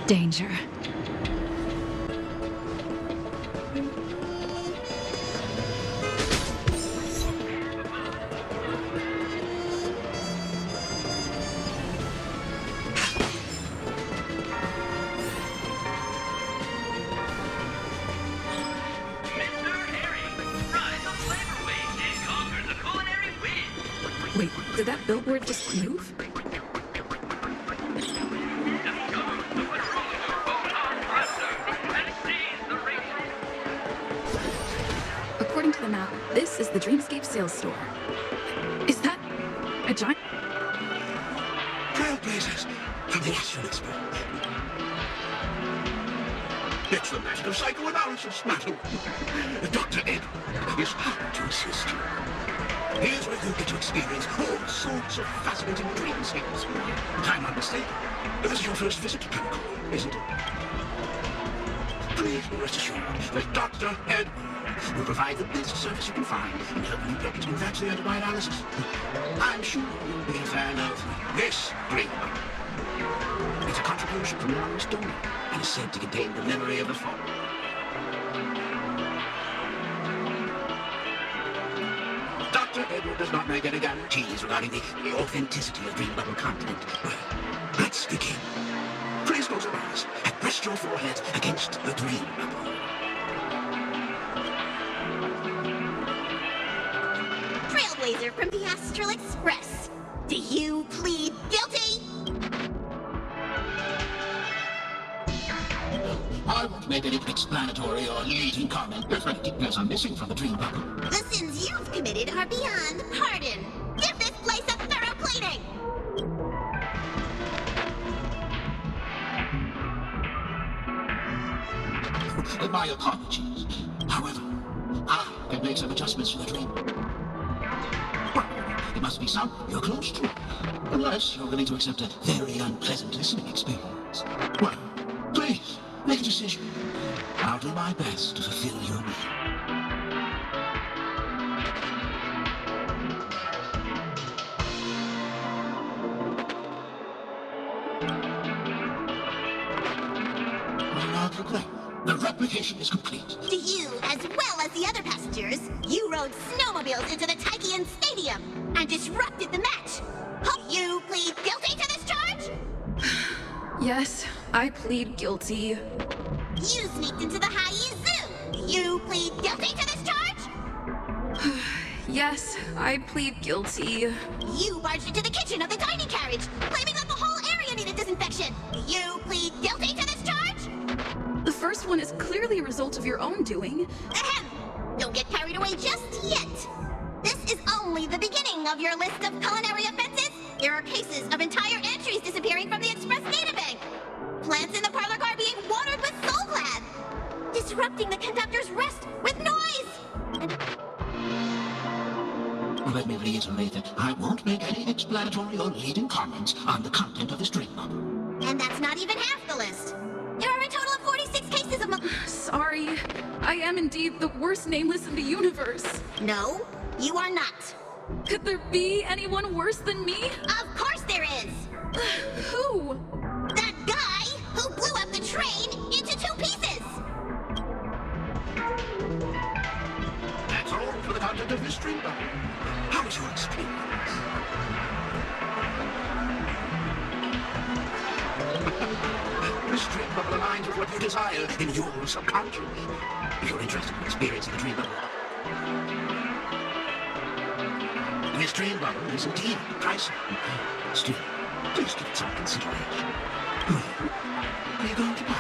Danger. Wait, did that billboard just move? According to the map, this is the Dreamscape sales store. Is that a giant? Trailblazers from the Astral Experiment. It's the Master of Psychoanalysis, madam. Dr. Edward is happy to assist you. Here's where you get to experience all sorts of fascinating dreamscapes. If I'm not mistaken, this is your first visit to Penacony, isn't it? Please be rest assured that Dr. Edward will provide the best service you can find in helping you get through that analysis. I'm sure you'll be a fan of this dream. It's a contribution from an anonymous donor and is said to contain the memory of the fall. Dr. Edward does not make any guarantees regarding the authenticity of dream bubble content. Well, let's begin. Please close your eyes and rest your forehead against the dream bubble. Trailblazer from the Astral Express. Do you plead guilty? I won't make any explanatory or leading comment if any details are missing from the dream bubble. The sins you've committed are beyond pardon. Give this place a thorough cleaning! My apologies. However, I can make some adjustments to the dream. Well, it must be some you're close to, unless you're willing to accept a very unpleasant listening experience. Well, please, make a decision. I'll do my best to fulfill your need. Without regret, the replication is complete. To you, as well as the other passengers, you rode snowmobiles into the Taikian Stadium and disrupted the match. Hope you plead guilty to this charge? Yes, I plead guilty. You sneaked into the Hayi Zoo. You plead guilty to this charge? Yes, I plead guilty. You barged into the kitchen of the dining carriage, claiming that the whole area needed disinfection. You plead guilty to this charge? The first one is clearly a result of your own doing. Ahem! Don't get carried away just yet. This is only the beginning of your list of culinary offenses. There are cases of entire entries disappearing from the Express databank. Plants in the parlor car being watered with soul glad. Disrupting the conductor's rest with noise. And Let me reiterate that I won't make any explanatory or leading comments on the content of this dream bubble. And that's not even half the list. There are a total of 46 cases of Sorry, I am indeed the worst nameless in the universe. No, you are not. Could there be anyone worse than me? Of course there is. Who? That guy who blew up the train into 2 pieces. That's all for the content of this dream bubble. How was your experience? This dream bubble aligns with what you desire in your subconscious. If you're interested in experiencing the dream bubble, this dream bubble is indeed pricey. Still, please give it some consideration. Are you going to buy it?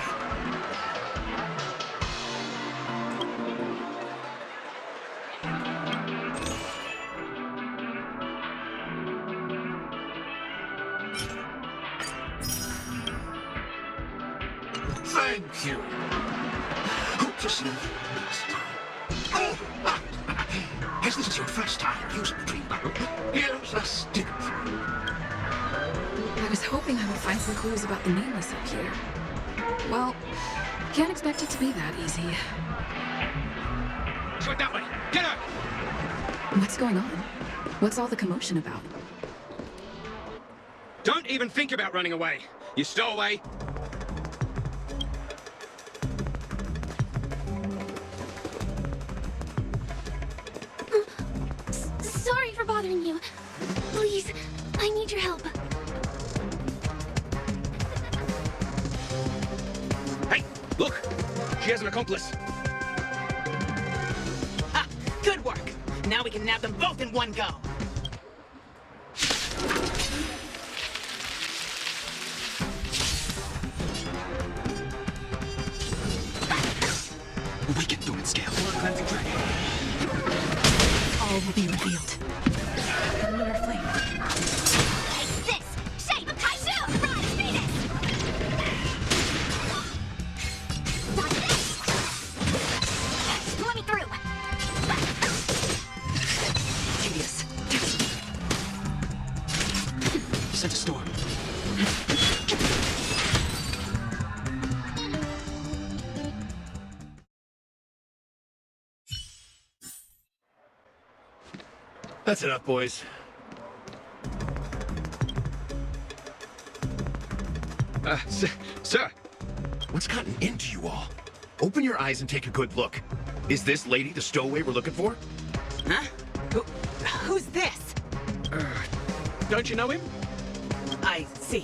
Thank you. Hope to see you next time. Oh, as this is your first time using the dream bubble, here's a stick. I was hoping I would find some clues about the nameless up here. Well, can't expect it to be that easy. Go that way! Get her! What's going on? What's all the commotion about? Don't even think about running away. You stowaway. She has an accomplice. Ha! Good work. Now we can nab them both in one go. We can do it, Scale. All will be revealed. The lunar flame. Take this! Shape of Kaiju! Rise, Venus! Dodge this! Let me through! Hideous. Sent a storm. That's enough, boys. Sir. What's gotten into you all? Open your eyes and take a good look. Is this lady the stowaway we're looking for? Huh? Who's this? Don't you know him? I see.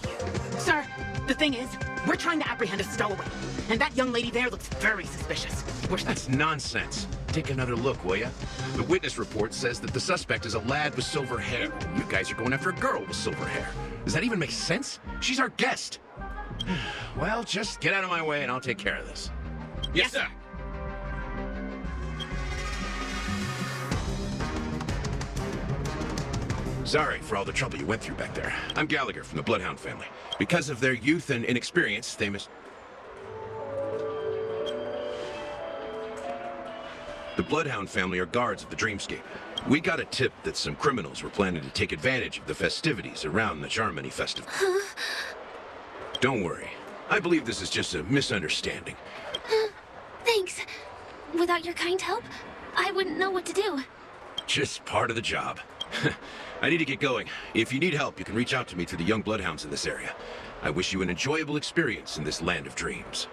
Sir, the thing is, we're trying to apprehend a stowaway. And that young lady there looks very suspicious. That's nonsense. Take another look, will ya? The witness report says that the suspect is a lad with silver hair. You guys are going after a girl with silver hair. Does that even make sense? She's our guest. Well, just get out of my way and I'll take care of this. Yes, sir. Sorry for all the trouble you went through back there. I'm Gallagher from the Bloodhound family. Because of their youth and inexperience, they The Bloodhound family are guards of the Dreamscape. We got a tip that some criminals were planning to take advantage of the festivities around the Charmony Festival. Don't worry. I believe this is just a misunderstanding. Thanks. Without your kind help, I wouldn't know what to do. Just part of the job. I need to get going. If you need help, you can reach out to me through the young bloodhounds in this area. I wish you an enjoyable experience in this land of dreams.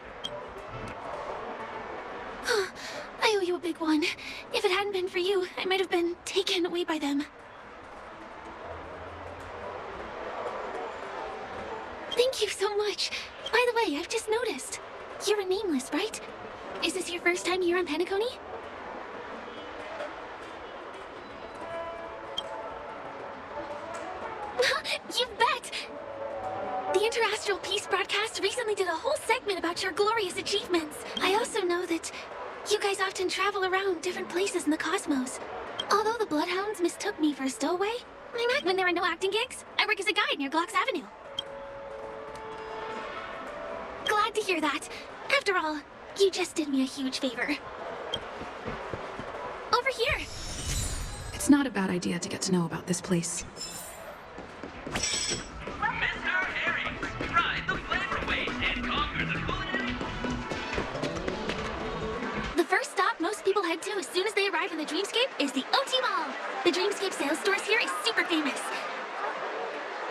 I owe you a big one. If it hadn't been for you, I might have been taken away by them. Thank you so much. By the way, I've just noticed. You're a nameless, right? Is this your first time here on Penacony? You bet! The Interastral Peace broadcast recently did a whole segment about your glorious achievements. I also know that you guys often travel around different places in the cosmos. Although the Bloodhounds mistook me for a stowaway, I'm act when there are no acting gigs. I work as a guide near Glocks Avenue. Glad to hear that. After all, you just did me a huge favor. Over here! It's not a bad idea to get to know about this place. Mr. Herring, ride the flavorways and conquer the culinary. The first stop most people head to as soon as they arrive in the Dreamscape is the OT Mall. The Dreamscape sales stores here is super famous.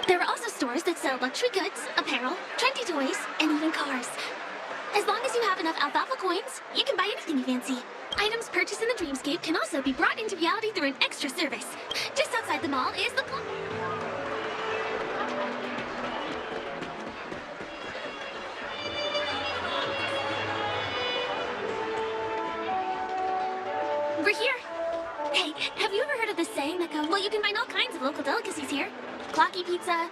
There are also stores that sell luxury goods, apparel, trendy toys, and even cars. As long as you have enough alfalfa coins, you can buy anything you fancy. Items purchased in the Dreamscape can also be brought into reality through an extra service. Just outside the mall is the We're here. Hey, have you ever heard of this saying that goes, well, you can find all kinds of local delicacies here. Clocky pizza.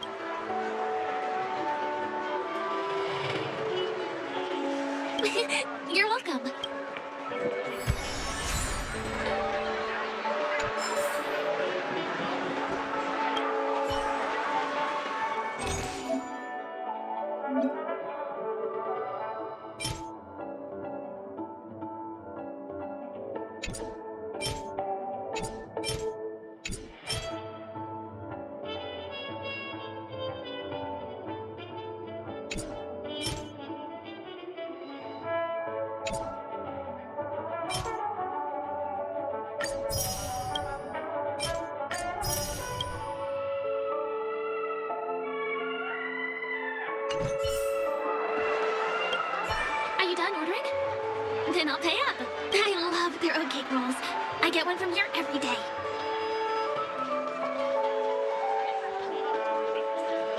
You're welcome. Are you done ordering? Then I'll pay up. I love their oat cake rolls. I get one from here every day.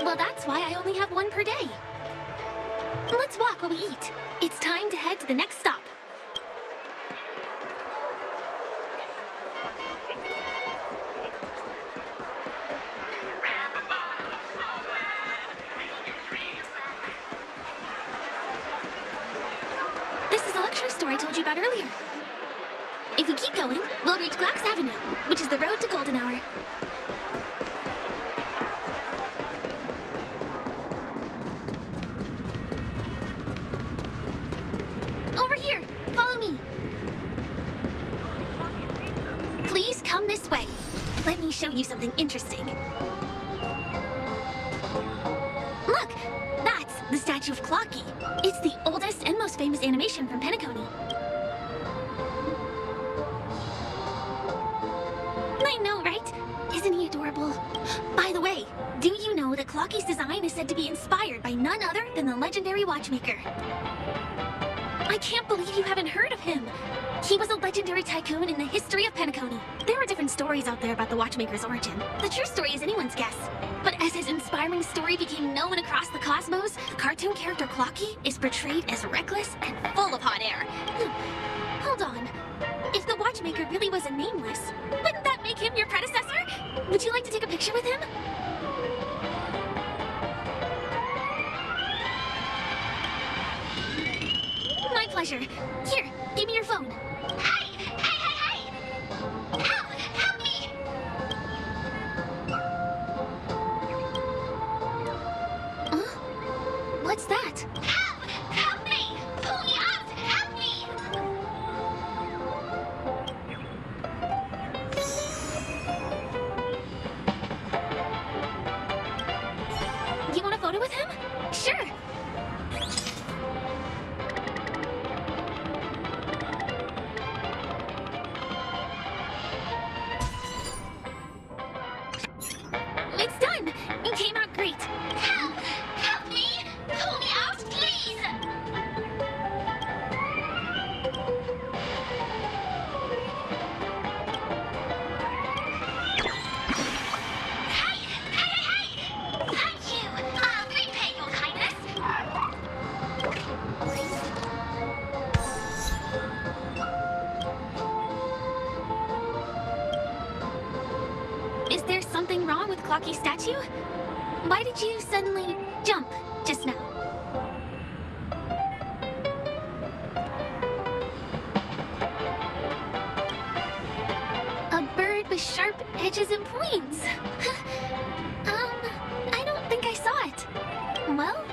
Well, that's why I only have one per day. Let's walk while we eat. It's time to head to the next stop. store I told you about earlier. If we keep going, we'll reach Glax Avenue, which is the road to Golden Hour. Over here! Follow me! Please come this way. Let me show you something interesting. Look! That's the statue of Clocky. It's the oldest and most famous animation from Penacony. I know, right? Isn't he adorable? By the way, do you know that Clocky's design is said to be inspired by none other than the legendary watchmaker? I can't believe you haven't heard of him. He was a legendary tycoon in the history of Penacony. There are different stories out there about the watchmaker's origin. The true story is anyone's guess. But as his inspiring story became known across the cosmos, the cartoon character Clocky is portrayed as reckless and full of hot air. Hold on. If the watchmaker really was a nameless, wouldn't that make him your predecessor? Would you like to take a picture with him? My pleasure. Here, give me your phone. Hey! Help! Help me! Huh? What's that? Help! Help me! Pull me out! Help me! You want a photo with him? Sure. It's done. It came out great. Help! Help me! Pull me out, please! Hey! Thank you! I'll repay your kindness! Is there something wrong with Clocky's statue? Why did you suddenly jump just now? A bird with sharp edges and points. I don't think I saw it. Well,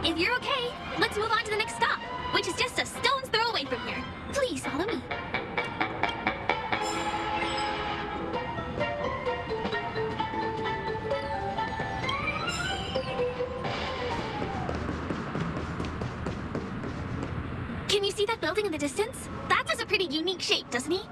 if you're okay, let's move on to the next stop, which is just a stone's throw away from here. Please follow me. Can you see that building in the distance? That has a pretty unique shape, doesn't he?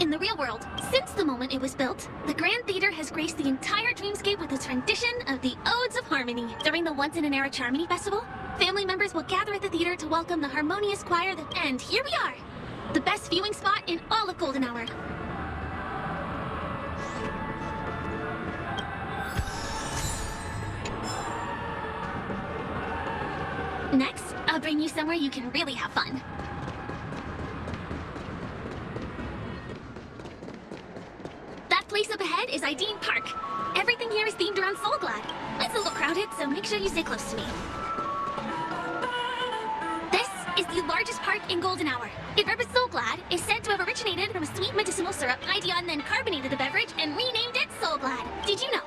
In the real world, since the moment it was built, the Grand Theater has graced the entire dreamscape with its rendition of the Odes of Harmony. During the Once-in-an-Era Charmony Festival, family members will gather at the theater to welcome the harmonious choir and here we are! The best viewing spot in all of Golden Hour. Next, I'll bring you somewhere you can really have fun. That place up ahead is Ideen Park. Everything here is themed around Soul Glad. It's a little crowded, so make sure you stay close to me. This is the largest park in Golden Hour. It represents Soul Glad is said to have originated from a sweet medicinal syrup. Ideon then carbonated the beverage and renamed it Soul Glad. Did you know?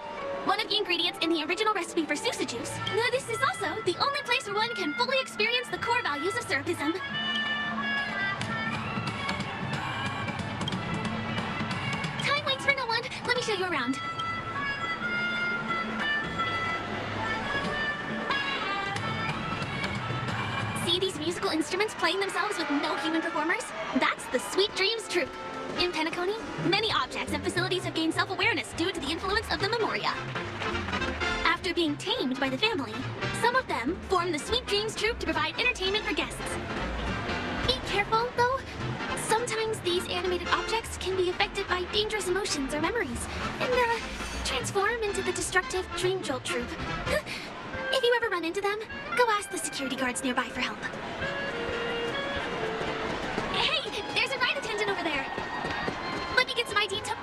One of the ingredients in the original recipe for Sousa juice. Now, this is also the only place where one can fully experience the core values of syrupism. Time waits for no one. Let me show you around. See these musical instruments playing themselves with no human performers? That's the Sweet Dreams Troupe. In Penacony, many objects and facilities have gained self-awareness due to the influence of the Memoria. After being tamed by the family, some of them form the Sweet Dreams Troupe to provide entertainment for guests. Be careful, though. Sometimes these animated objects can be affected by dangerous emotions or memories, and transform into the destructive Dream Jolt Troupe. If you ever run into them, go ask the security guards nearby for help. Hey, there's a ride attendant over there. Let me get some ID to...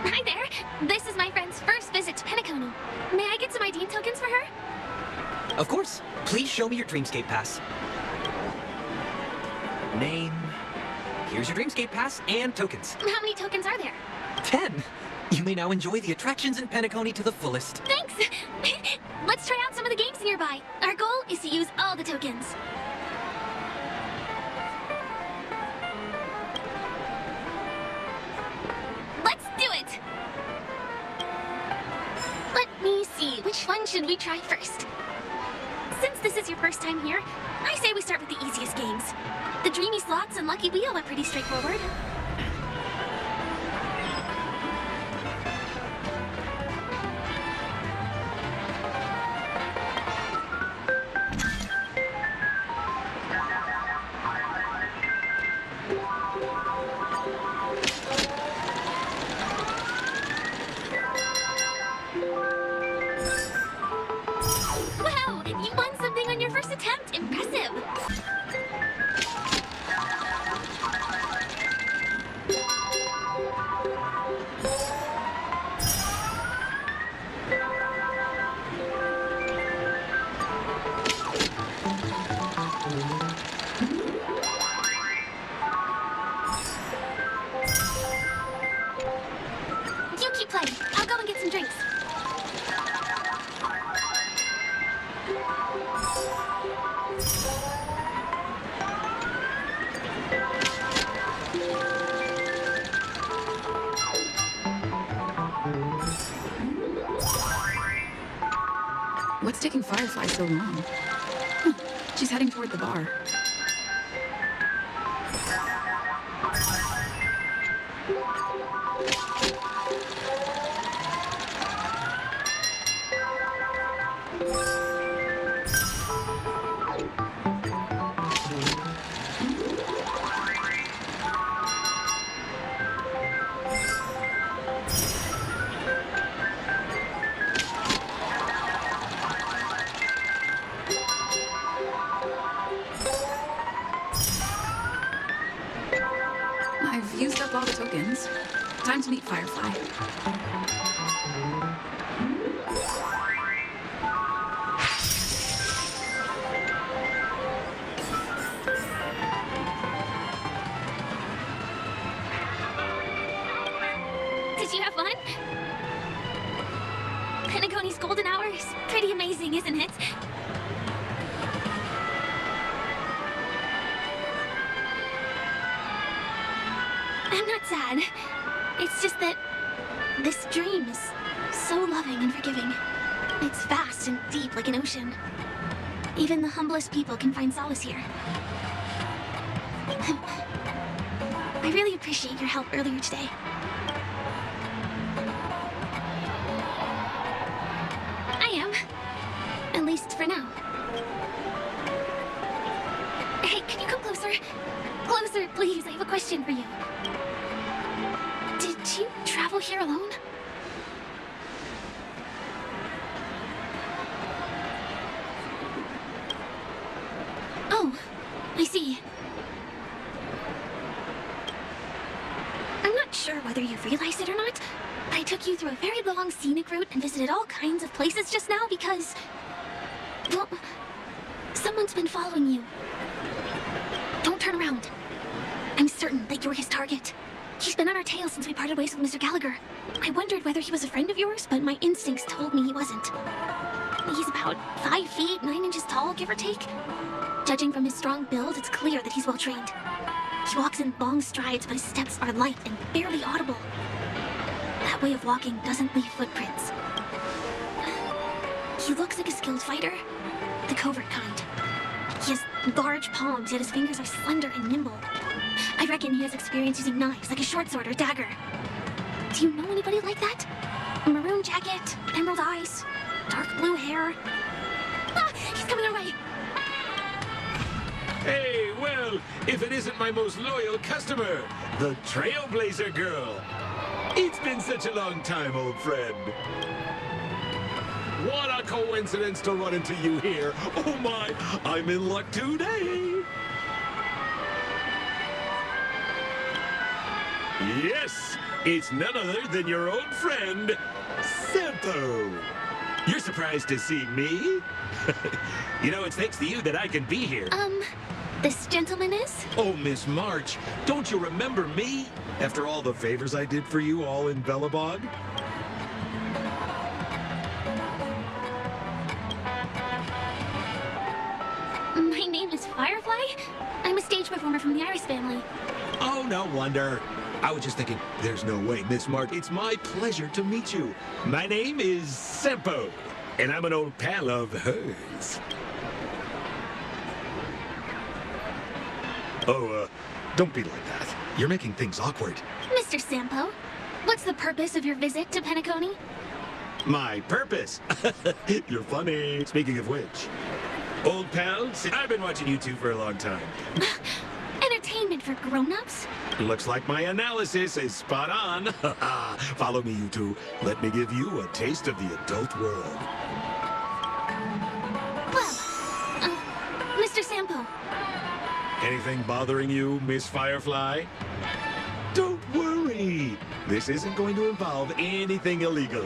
Hi there. This is my friend's first visit to Penacony. May I get some ID tokens for her? Of course. Please show me your Dreamscape Pass. Name. Here's your Dreamscape Pass and tokens. How many tokens are there? 10. You may now enjoy the attractions in Penacony to the fullest. Thanks! Let's try out some of the games nearby. Our goal is to use all the tokens. Let's do it! Let me see, which one should we try first? Since this is your first time here, I say we start with the easiest games. The Dreamy Slots and Lucky Wheel are pretty straightforward. Wow! You won something on your first attempt! Impressive! You keep playing. I'll go and get some drinks. What's taking Firefly so long? Huh, she's heading toward the bar. I've used up all the tokens. Time to meet Firefly. Did you have fun? Penacony's golden hour is pretty amazing, isn't it? I'm not sad. It's just that this dream is so loving and forgiving. It's vast and deep like an ocean. Even the humblest people can find solace here. I really appreciate your help earlier today. I am. At least for now. Hey, can you come closer? Closer, please. I have a question for you. Did you travel here alone? Oh, I see. I'm not sure whether you realize it or not. I took you through a very long scenic route and visited all kinds of places just now because... well, someone's been following you. Don't turn around. I'm certain that you're his target. He's been on our tail since we parted ways with Mr. Gallagher. I wondered whether he was a friend of yours, but my instincts told me he wasn't. He's about 5 feet, 9 inches tall, give or take. Judging from his strong build, it's clear that he's well-trained. He walks in long strides, but his steps are light and barely audible. That way of walking doesn't leave footprints. He looks like a skilled fighter, the covert kind. He has large palms, yet his fingers are slender and nimble. I reckon he has experience using knives, like a short sword or dagger. Do you know anybody like that? A maroon jacket, emerald eyes, dark blue hair. Ah, he's coming our way. Hey, well, if it isn't my most loyal customer, the Trailblazer girl. It's been such a long time, old friend. What a coincidence to run into you here. Oh my, I'm in luck today. Yes, it's none other than your old friend, Santo. You're surprised to see me? You know, it's thanks to you that I can be here. This gentleman is? Oh, Miss March, don't you remember me? After all the favors I did for you all in Bellabog? My name is Firefly. I'm a stage performer from the Iris family. Oh, no wonder. I was just thinking, there's no way, Miss March. It's my pleasure to meet you. My name is Sempo, and I'm an old pal of hers. Oh, don't be like that. You're making things awkward. Mr. Sampo, what's the purpose of your visit to Penacony? My purpose? You're funny. Speaking of which, old pals, I've been watching you two for a long time. Entertainment for grown-ups? Looks like my analysis is spot on. Follow me, you two. Let me give you a taste of the adult world. Well, Mr. Sampo. Anything bothering you, Miss Firefly? Don't worry. This isn't going to involve anything illegal.